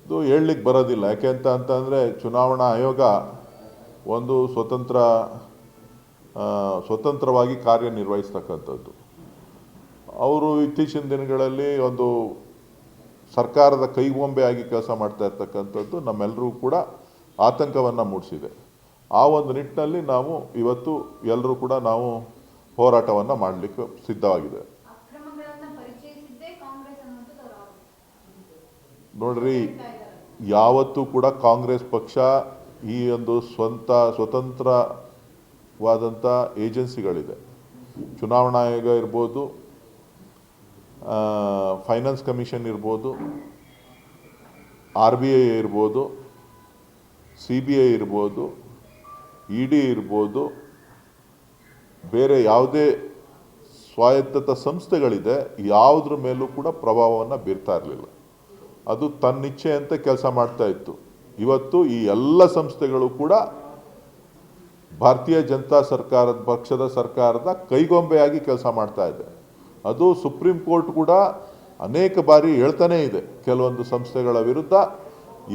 ಇದು ಹೇಳಲಿಕ್ಕೆ ಬರೋದಿಲ್ಲ. ಯಾಕೆ ಅಂತಂದರೆ ಚುನಾವಣಾ ಆಯೋಗ ಒಂದು ಸ್ವತಂತ್ರವಾಗಿ ಕಾರ್ಯನಿರ್ವಹಿಸ್ತಕ್ಕಂಥದ್ದು. ಅವರು ಇತ್ತೀಚಿನ ದಿನಗಳಲ್ಲಿ ಒಂದು ಸರ್ಕಾರದ ಕೈಗೊಂಬೆಯಾಗಿ ಕೆಲಸ ಮಾಡ್ತಾ ಇರ್ತಕ್ಕಂಥದ್ದು ನಮ್ಮೆಲ್ಲರೂ ಕೂಡ ಆತಂಕವನ್ನು ಮೂಡಿಸಿದೆ. ಆ ಒಂದು ನಿಟ್ಟಿನಲ್ಲಿ ನಾವು ಇವತ್ತು ಎಲ್ಲರೂ ಕೂಡ ನಾವು ಹೋರಾಟವನ್ನು ಮಾಡಲಿಕ್ಕೆ ಸಿದ್ಧವಾಗಿದೆ. ನೋಡ್ರಿ, ಯಾವತ್ತೂ ಕೂಡ ಕಾಂಗ್ರೆಸ್ ಪಕ್ಷ ಈ ಒಂದು ಸ್ವತಂತ್ರವಾದಂಥ ಏಜೆನ್ಸಿಗಳಿದೆ. ಚುನಾವಣಾ ಆಯೋಗ ಇರ್ಬೋದು, ಫೈನಾನ್ಸ್ ಕಮಿಷನ್ ಇರ್ಬೋದು, RBI ಇರ್ಬೋದು, CBI ಇರ್ಬೋದು, ED ಇರ್ಬೋದು, ಬೇರೆ ಯಾವುದೇ ಸ್ವಾಯತ್ತ ಸಂಸ್ಥೆಗಳಿದೆ, ಯಾವುದ್ರ ಮೇಲೂ ಕೂಡ ಪ್ರಭಾವವನ್ನು ಬೀರ್ತಾ ಇರಲಿಲ್ಲ. ಅದು ತನ್ನಿಚ್ಛೆಯಂತೆ ಕೆಲಸ ಮಾಡ್ತಾ ಇತ್ತು. ಇವತ್ತು ಈ ಎಲ್ಲ ಸಂಸ್ಥೆಗಳು ಕೂಡ ಭಾರತೀಯ ಜನತಾ ಪಕ್ಷದ ಸರ್ಕಾರದ ಕೈಗೊಂಬೆಯಾಗಿ ಕೆಲಸ ಮಾಡ್ತಾ ಇದೆ. ಅದು ಸುಪ್ರೀಂ ಕೋರ್ಟ್ ಕೂಡ ಅನೇಕ ಬಾರಿ ಹೇಳ್ತಾನೇ ಇದೆ, ಕೆಲವೊಂದು ಸಂಸ್ಥೆಗಳ ವಿರುದ್ಧ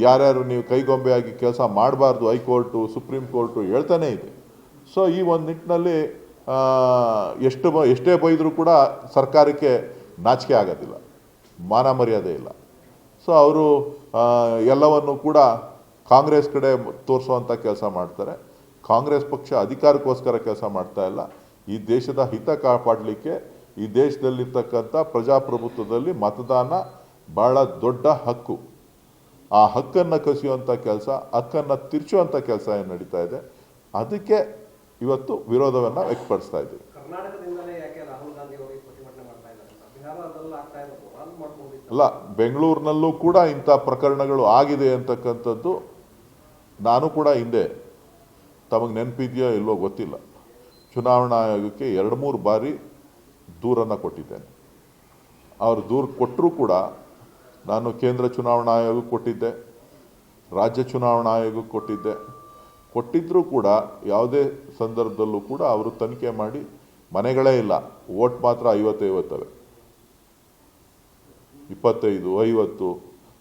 ಯಾರ್ಯಾರು ನೀವು ಕೈಗೊಂಬೆಯಾಗಿ ಕೆಲಸ ಮಾಡಬಾರ್ದು, ಹೈಕೋರ್ಟು ಸುಪ್ರೀಂ ಕೋರ್ಟು ಹೇಳ್ತಾನೇ ಇದೆ. ಸೊ ಈ ಒಂದು ನಿಟ್ಟಿನಲ್ಲಿ ಎಷ್ಟೇ ಬೈದರೂ ಕೂಡ ಸರ್ಕಾರಕ್ಕೆ ನಾಚಿಕೆ ಆಗೋದಿಲ್ಲ, ಮಾನ ಮರ್ಯಾದೆ ಇಲ್ಲ. ಸೊ ಅವರು ಎಲ್ಲವನ್ನು ಕೂಡ ಕಾಂಗ್ರೆಸ್ ಕಡೆ ತೋರಿಸುವಂಥ ಕೆಲಸ ಮಾಡ್ತಾರೆ. ಕಾಂಗ್ರೆಸ್ ಪಕ್ಷ ಅಧಿಕಾರಕ್ಕೋಸ್ಕರ ಕೆಲಸ ಮಾಡ್ತಾ ಇಲ್ಲ. ಈ ದೇಶದ ಹಿತ ಕಾಪಾಡಲಿಕ್ಕೆ, ಈ ದೇಶದಲ್ಲಿರ್ತಕ್ಕಂಥ ಪ್ರಜಾಪ್ರಭುತ್ವದಲ್ಲಿ ಮತದಾನ ಭಾಳ ದೊಡ್ಡ ಹಕ್ಕು. ಆ ಹಕ್ಕನ್ನು ಕಸಿಯುವಂಥ ಕೆಲಸ, ಹಕ್ಕನ್ನು ತಿರ್ಚುವಂಥ ಕೆಲಸ ಏನು ನಡೀತಾ ಇದೆ, ಅದಕ್ಕೆ ಇವತ್ತು ವಿರೋಧವನ್ನು ವ್ಯಕ್ತಪಡಿಸ್ತಾ ಇದ್ದೀವಿ. ಅಲ್ಲ, ಬೆಂಗಳೂರಿನಲ್ಲೂ ಕೂಡ ಇಂಥ ಪ್ರಕರಣಗಳು ಆಗಿದೆ ಅಂತಕ್ಕಂಥದ್ದು ನಾನು ಕೂಡ ಹಿಂದೆ, ತಮಗೆ ನೆನಪಿದೆಯೋ ಇಲ್ಲೋ ಗೊತ್ತಿಲ್ಲ, ಚುನಾವಣಾ ಆಯೋಗಕ್ಕೆ 2-3 ಬಾರಿ ದೂರನ್ನು ಕೊಟ್ಟಿದ್ದೇನೆ. ಅವರು ದೂರು ಕೊಟ್ಟರೂ ಕೂಡ ನಾನು ಕೇಂದ್ರ ಚುನಾವಣಾ ಆಯೋಗಕ್ಕೆ ಕೊಟ್ಟಿದ್ದೆ, ರಾಜ್ಯ ಚುನಾವಣಾ ಆಯೋಗಕ್ಕೆ ಕೊಟ್ಟಿದ್ದರೂ ಕೂಡ ಯಾವುದೇ ಸಂದರ್ಭದಲ್ಲೂ ಕೂಡ ಅವರು ತನಿಖೆ ಮಾಡಿ ಮನೆಗಳೇ ಇಲ್ಲ. ವೋಟ್ ಮಾತ್ರ 50-50, 25-50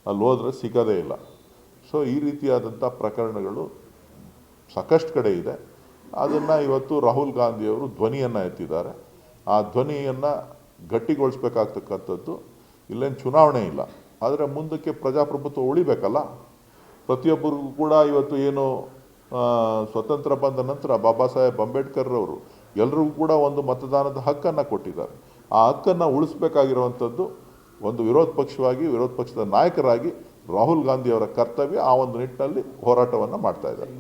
ಅಲ್ಲಿ ಹೋದರೆ ಸಿಗೋದೇ ಇಲ್ಲ. ಸೊ ಈ ರೀತಿಯಾದಂಥ ಪ್ರಕರಣಗಳು ಸಾಕಷ್ಟು ಕಡೆ ಇದೆ. ಅದನ್ನು ಇವತ್ತು ರಾಹುಲ್ ಗಾಂಧಿಯವರು ಧ್ವನಿಯನ್ನು ಎತ್ತಿದ್ದಾರೆ. ಆ ಧ್ವನಿಯನ್ನು ಗಟ್ಟಿಗೊಳಿಸ್ಬೇಕಾಗ್ತಕ್ಕಂಥದ್ದು. ಇಲ್ಲೇನು ಚುನಾವಣೆ ಇಲ್ಲ, ಆದರೆ ಮುಂದಕ್ಕೆ ಪ್ರಜಾಪ್ರಭುತ್ವ ಉಳಿಬೇಕಲ್ಲ. ಪ್ರತಿಯೊಬ್ಬರಿಗೂ ಕೂಡ ಇವತ್ತು ಏನು ಸ್ವತಂತ್ರ ಬಂದ ನಂತರ ಬಾಬಾ ಸಾಹೇಬ್ ಅಂಬೇಡ್ಕರ್ ಅವರು ಎಲ್ರಿಗೂ ಕೂಡ ಒಂದು ಮತದಾನದ ಹಕ್ಕನ್ನು ಕೊಟ್ಟಿದ್ದಾರೆ. ಆ ಹಕ್ಕನ್ನು ಉಳಿಸ್ಬೇಕಾಗಿರುವಂಥದ್ದು ಒಂದು ವಿರೋಧ ಪಕ್ಷದ ನಾಯಕರಾಗಿ ರಾಹುಲ್ ಗಾಂಧಿಯವರ ಕರ್ತವ್ಯ. ಆ ಒಂದು ನಿಟ್ಟಿನಲ್ಲಿ ಹೋರಾಟವನ್ನು ಮಾಡ್ತಾ ಇದ್ದಾರೆ.